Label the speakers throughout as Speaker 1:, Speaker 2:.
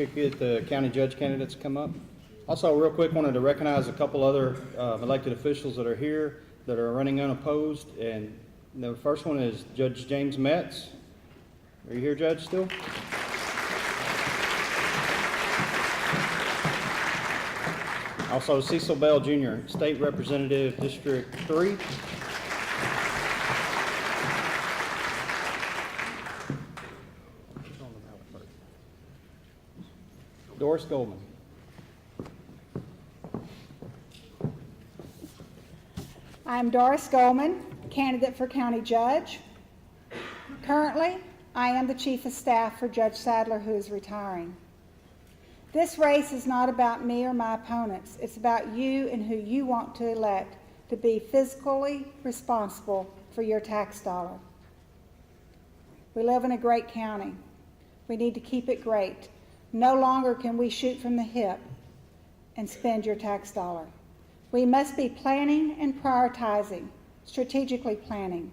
Speaker 1: Get the county judge candidates come up. Also, real quick, wanted to recognize a couple other elected officials that are here that are running unopposed. And the first one is Judge James Metz. Are you here, Judge, still? Also, Cecil Bell Jr., State Representative, District 3. Doris Goldman.
Speaker 2: I'm Doris Goldman, candidate for county judge. Currently, I am the chief of staff for Judge Sadler, who is retiring. This race is not about me or my opponents. It's about you and who you want to elect to be fiscally responsible for your tax dollar. We live in a great county. We need to keep it great. No longer can we shoot from the hip and spend your tax dollar. We must be planning and prioritizing, strategically planning.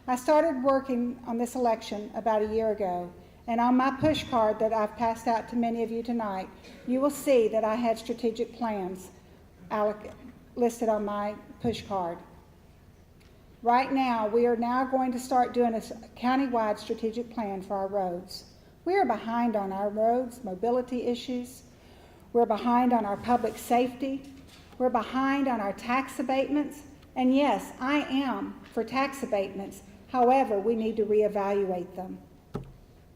Speaker 2: I started working on this election about a year ago, and on my push card that I've passed out to many of you tonight, you will see that I had strategic plans listed on my push card. Right now, we are now going to start doing a county-wide strategic plan for our roads. We are behind on our roads, mobility issues. We're behind on our public safety. We're behind on our tax abatements. And yes, I am for tax abatements. However, we need to reevaluate them.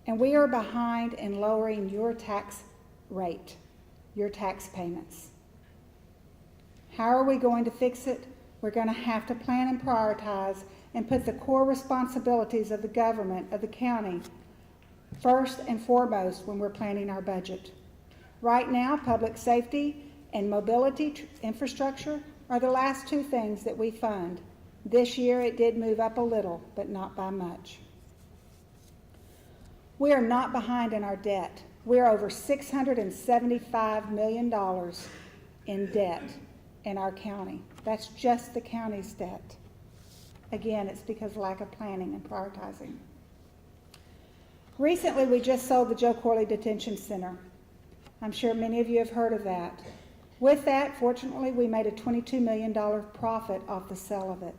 Speaker 2: And we are behind in lowering your tax rate, your tax payments. How are we going to fix it? We're going to have to plan and prioritize and put the core responsibilities of the government, of the county, first and foremost when we're planning our budget. Right now, public safety and mobility infrastructure are the last two things that we fund. This year it did move up a little, but not by much. We are not behind in our debt. We're over $675 million in debt in our county. That's just the county's debt. Again, it's because of lack of planning and prioritizing. Recently, we just sold the Joe Corley Detention Center. I'm sure many of you have heard of that. With that, fortunately, we made a $22 million profit off the sale of it.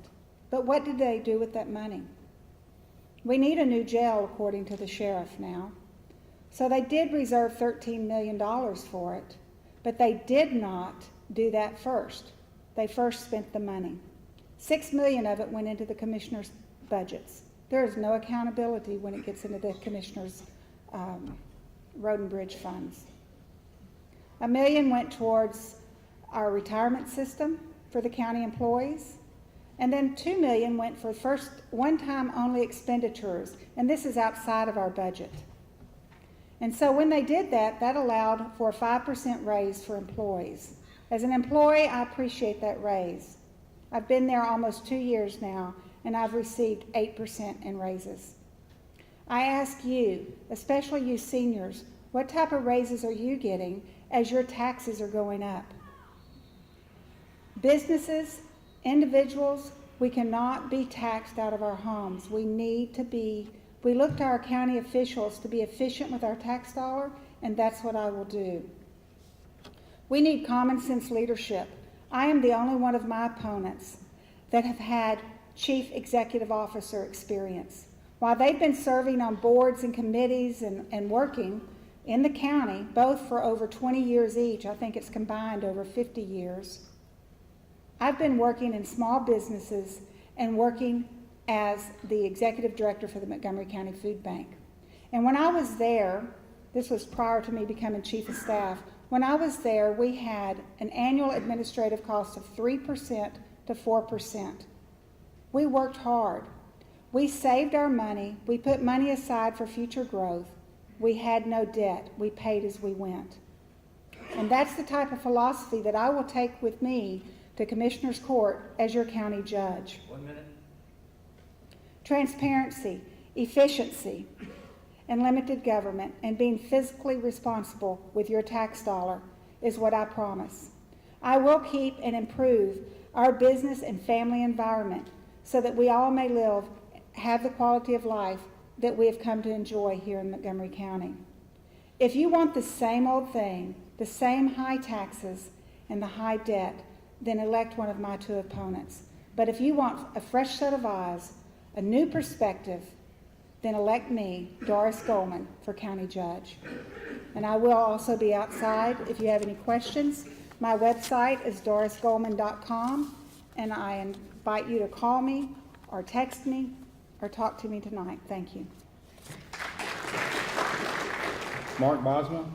Speaker 2: But what did they do with that money? We need a new jail, according to the sheriff now. So they did reserve $13 million for it, but they did not do that first. They first spent the money. $6 million of it went into the commissioner's budgets. There is no accountability when it gets into the commissioner's road and bridge funds. $1 million went towards our retirement system for the county employees. And then $2 million went for first one-time only expenditures, and this is outside of our budget. And so when they did that, that allowed for a 5% raise for employees. As an employee, I appreciate that raise. I've been there almost 2 years now, and I've received 8% in raises. I ask you, especially you seniors, what type of raises are you getting as your taxes are going up? Businesses, individuals, we cannot be taxed out of our homes. We look to our county officials to be efficient with our tax dollar, and that's what I will do. We need common sense leadership. I am the only one of my opponents that have had chief executive officer experience. While they've been serving on boards and committees and working in the county, both for over 20 years each, I think it's combined over 50 years, I've been working in small businesses and working as the executive director for the Montgomery County Food Bank. And when I was there, this was prior to me becoming chief of staff, when I was there, we had an annual administrative cost of 3% to 4%. We worked hard. We saved our money. We put money aside for future growth. We had no debt. We paid as we went. And that's the type of philosophy that I will take with me to Commissioner's Court as your county judge.
Speaker 3: 1 minute.
Speaker 2: Transparency, efficiency, and limited government, and being fiscally responsible with your tax dollar is what I promise. I will keep and improve our business and family environment so that we all may have the quality of life that we have come to enjoy here in Montgomery County. If you want the same old thing, the same high taxes and the high debt, then elect one of my two opponents. But if you want a fresh set of eyes, a new perspective, then elect me, Doris Goldman, for county judge. And I will also be outside if you have any questions. My website is dorisgoldman.com, and I invite you to call me or text me or talk to me tonight. Thank you.
Speaker 1: Mark Bosma.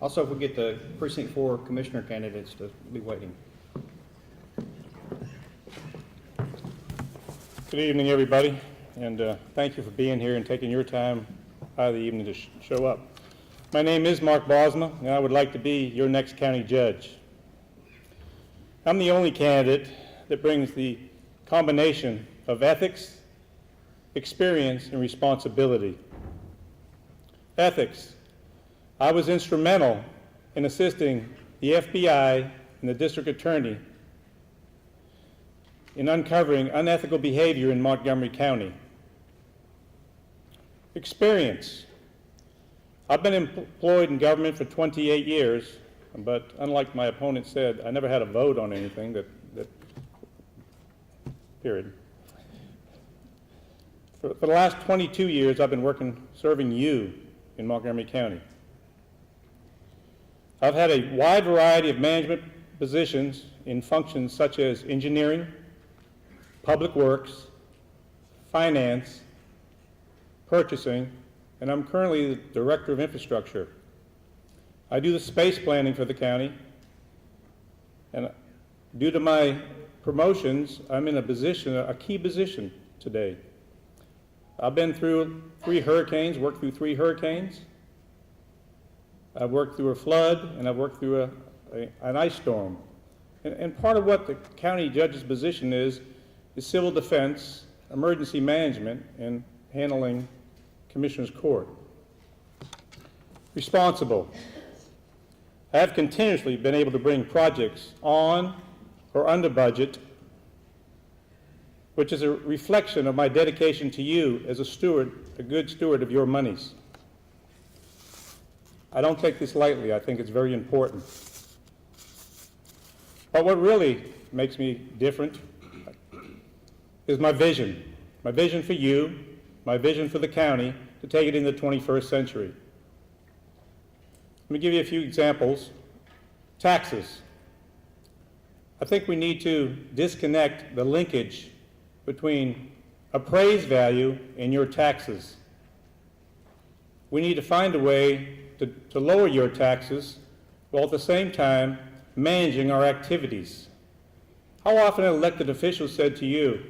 Speaker 1: Also, if we get the Precinct 4 Commissioner candidates to be waiting.
Speaker 3: Good evening, everybody, and thank you for being here and taking your time out of the evening to show up. My name is Mark Bosma, and I would like to be your next county judge. I'm the only candidate that brings the combination of ethics, experience, and responsibility. Ethics. I was instrumental in assisting the FBI and the district attorney in uncovering unethical behavior in Montgomery County. Experience. I've been employed in government for 28 years, but unlike my opponent said, I never had a vote on anything, period. For the last 22 years, I've been serving you in Montgomery County. I've had a wide variety of management positions in functions such as engineering, public works, finance, purchasing, and I'm currently the Director of Infrastructure. I do the space planning for the county, and due to my promotions, I'm in a key position today. I've been through 3 hurricanes, worked through 3 hurricanes. I've worked through a flood, and I've worked through an ice storm. And part of what the county judge's position is civil defense, emergency management, and handling Commissioner's Court. Responsible. I have continuously been able to bring projects on or under budget, which is a reflection of my dedication to you as a good steward of your monies. I don't take this lightly. I think it's very important. But what really makes me different is my vision for you, my vision for the county to take it in the 21st century. Let me give you a few examples. Taxes. I think we need to disconnect the linkage between appraised value and your taxes. We need to find a way to lower your taxes while at the same time managing our activities. How often have elected officials said to you,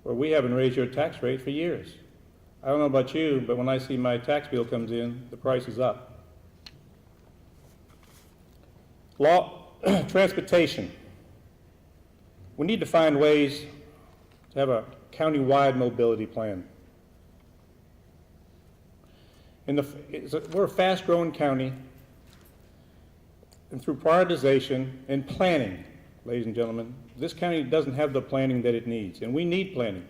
Speaker 3: well, we haven't raised your tax rate for years. I don't know about you, but when I see my tax bill comes in, the price is up. Transportation. We need to find ways to have a county-wide mobility plan. We're a fast-growing county, and through prioritization and planning, ladies and gentlemen, this county doesn't have the planning that it needs, and we need planning.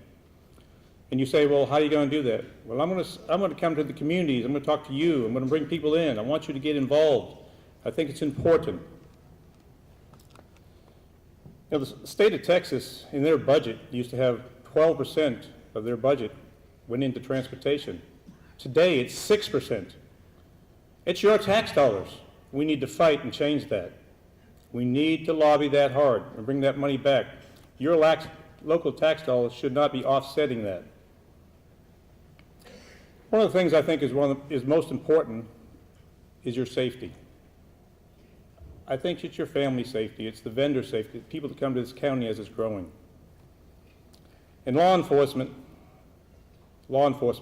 Speaker 3: And you say, well, how are you going to do that? Well, I'm going to come to the communities. I'm going to talk to you. I'm going to bring people in. I want you to get involved. I think it's important. You know, the state of Texas, in their budget, used to have 12% of their budget went into transportation. Today, it's 6%. It's your tax dollars. We need to fight and change that. We need to lobby that hard and bring that money back. Your local tax dollars should not be offsetting that. One of the things I think is most important is your safety. I think it's your family safety, it's the vendor safety, people that come to this county as it's growing. And law enforcement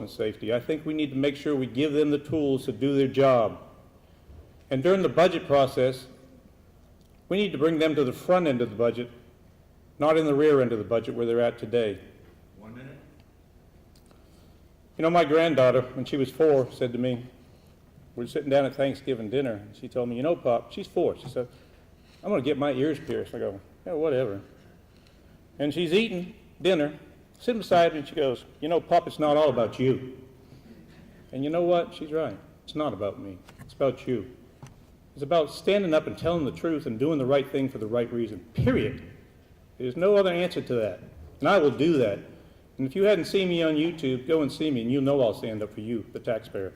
Speaker 3: safety, I think we need to make sure we give them the tools to do their job. And during the budget process, we need to bring them to the front end of the budget, not in the rear end of the budget where they're at today.
Speaker 4: 1 minute.
Speaker 3: You know, my granddaughter, when she was 4, said to me, we were sitting down at Thanksgiving dinner, and she told me, you know, Pop, she's 4. She said, I'm going to get my ears pierced. I go, yeah, whatever. And she's eating dinner, sitting beside me, and she goes, you know, Pop, it's not all about you. And you know what? She's right. It's not about me. It's about you. It's about standing up and telling the truth and doing the right thing for the right reason, period. There's no other answer to that. And I will do that. And if you hadn't seen me on YouTube, go and see me, and you'll know I'll stand up for you, the taxpayer.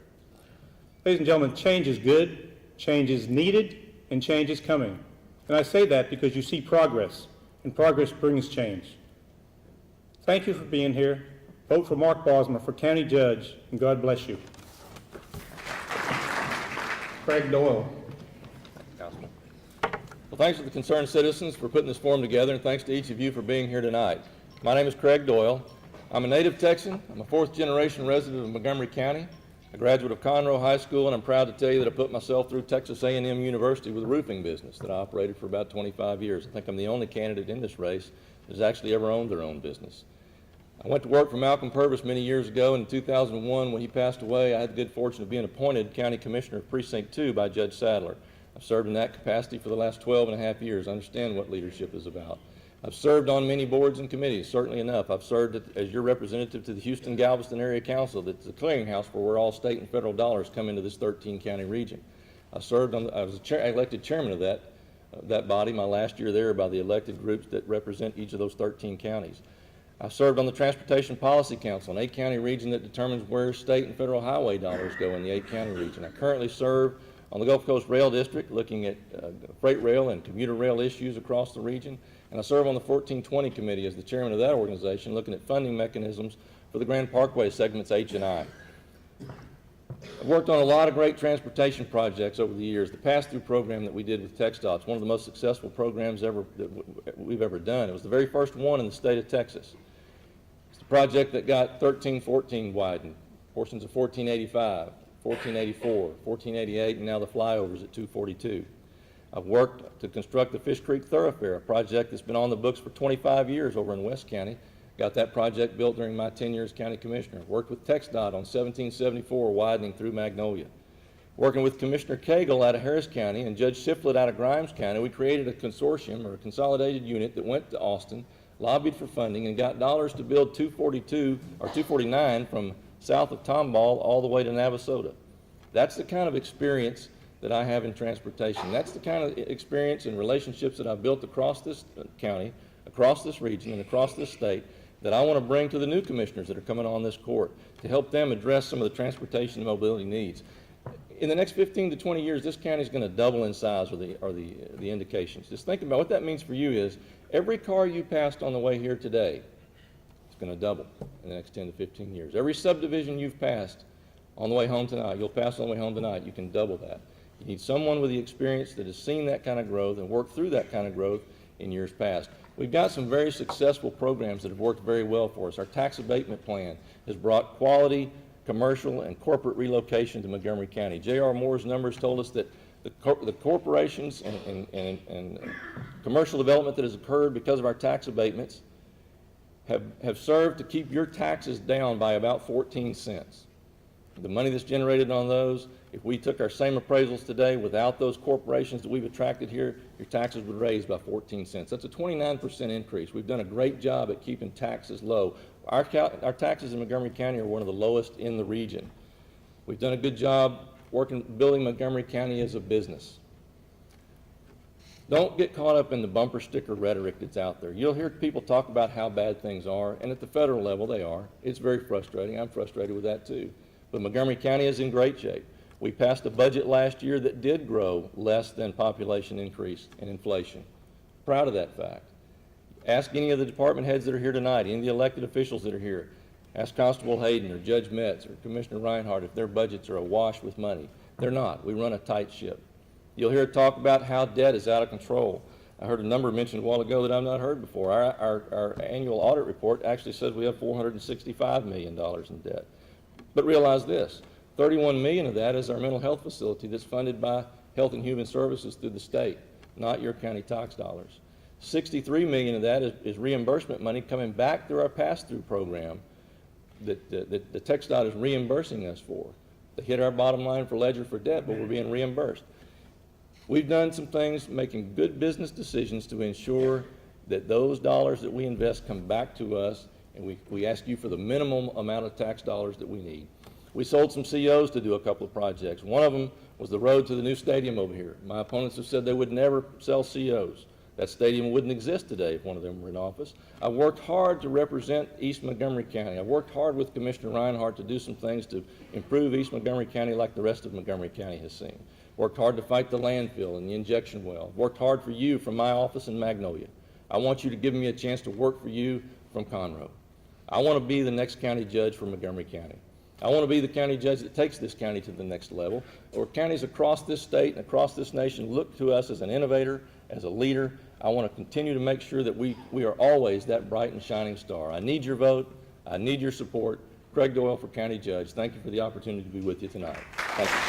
Speaker 3: Ladies and gentlemen, change is good, change is needed, and change is coming. And I say that because you see progress, and progress brings change. Thank you for being here. Vote for Mark Bosma for County Judge, and God bless you. Craig Doyle.
Speaker 4: Councilman. Well, thanks to the concerned citizens for putting this forum together, and thanks to each of you for being here tonight. My name is Craig Doyle. I'm a native Texan. I'm a fourth-generation resident of Montgomery County, a graduate of Conroe High School, and I'm proud to tell you that I put myself through Texas A&M University with a roofing business that I operated for about 25 years. I think I'm the only candidate in this race that has actually ever owned their own business. I went to work for Malcolm Purvis many years ago. In 2001, when he passed away, I had the good fortune of being appointed County Commissioner of Precinct 2 by Judge Sadler. I've served in that capacity for the last 12 and a half years. I understand what leadership is about. I've served on many boards and committees, certainly enough. I've served as your representative to the Houston-Galveston Area Council. That's the clearinghouse for where all state and federal dollars come into this 13-county region. I was elected chairman of that body my last year there by the elected groups that represent each of those 13 counties. I served on the Transportation Policy Council, an 8-county region that determines where state and federal highway dollars go in the 8-county region. I currently serve on the Gulf Coast Rail District, looking at freight rail and commuter rail issues across the region. And I serve on the 1420 Committee as the chairman of that organization, looking at funding mechanisms for the Grand Parkway segments H and I. I've worked on a lot of great transportation projects over the years. The pass-through program that we did with TxDOT, it's one of the most successful programs that we've ever done. It was the very first one in the state of Texas. It's the project that got 1314 widened, portions of 1485, 1484, 1488, and now the flyovers at 242. I've worked to construct the Fish Creek Thoroughfare, a project that's been on the books for 25 years over in West County. Got that project built during my 10 years as county commissioner. Worked with TxDOT on 1774 widening through Magnolia. Working with Commissioner Cagle out of Harris County and Judge Shiflett out of Grimes County, we created a consortium or a consolidated unit that went to Austin, lobbied for funding, and got dollars to build 242 or 249 from south of Tomball all the way to Navasota. That's the kind of experience that I have in transportation. That's the kind of experience and relationships that I've built across this county, across this region, and across this state that I want to bring to the new commissioners that are coming on this court to help them address some of the transportation and mobility needs. In the next 15 to 20 years, this county is going to double in size, are the indications. Just think about what that means for you is every car you passed on the way here today is going to double in the next 10 to 15 years. Every subdivision you've passed on the way home tonight, you'll pass on the way home tonight, you can double that. You need someone with the experience that has seen that kind of growth and worked through that kind of growth in years past. We've got some very successful programs that have worked very well for us. Our tax abatement plan has brought quality commercial and corporate relocation to Montgomery County. J.R. Moore's numbers told us that the corporations and commercial development that has occurred because of our tax abatements have served to keep your taxes down by about 14 cents. The money that's generated on those, if we took our same appraisals today without those corporations that we've attracted here, your taxes would raise by 14 cents. That's a 29% increase. We've done a great job at keeping taxes low. Our taxes in Montgomery County are one of the lowest in the region. We've done a good job building Montgomery County as a business. Don't get caught up in the bumper sticker rhetoric that's out there. You'll hear people talk about how bad things are, and at the federal level they are. It's very frustrating. I'm frustrated with that too. But Montgomery County is in great shape. We passed a budget last year that did grow less than population increase and inflation. Proud of that fact. Ask any of the department heads that are here tonight, any of the elected officials that are here. Ask Constable Hayden or Judge Metz or Commissioner Reinhardt if their budgets are awash with money. They're not. We run a tight ship. You'll hear talk about how debt is out of control. I heard a number mentioned a while ago that I've not heard before. Our annual audit report actually says we have $465 million in debt. But realize this, 31 million of that is our mental health facility that's funded by Health and Human Services through the state, not your county tax dollars. 63 million of that is reimbursement money coming back through our pass-through program that the TxDOT is reimbursing us for. They hit our bottom line for ledger for debt, but we're being reimbursed. We've done some things, making good business decisions to ensure that those dollars that we invest come back to us, and we ask you for the minimum amount of tax dollars that we need. We sold some COs to do a couple of projects. One of them was the road to the new stadium over here. My opponents have said they would never sell COs. That stadium wouldn't exist today if one of them were in office. I worked hard to represent East Montgomery County. I worked hard with Commissioner Reinhardt to do some things to improve East Montgomery County like the rest of Montgomery County has seen. Worked hard to fight the landfill and the injection well. Worked hard for you from my office in Magnolia. I want you to give me a chance to work for you from Conroe. I want to be the next county judge for Montgomery County. I want to be the county judge that takes this county to the next level, where counties across this state and across this nation look to us as an innovator, as a leader. I want to continue to make sure that we are always that bright and shining star. I need your vote. I need your support. Craig Doyle for County Judge. Thank you for the opportunity to be with you tonight. Thank you.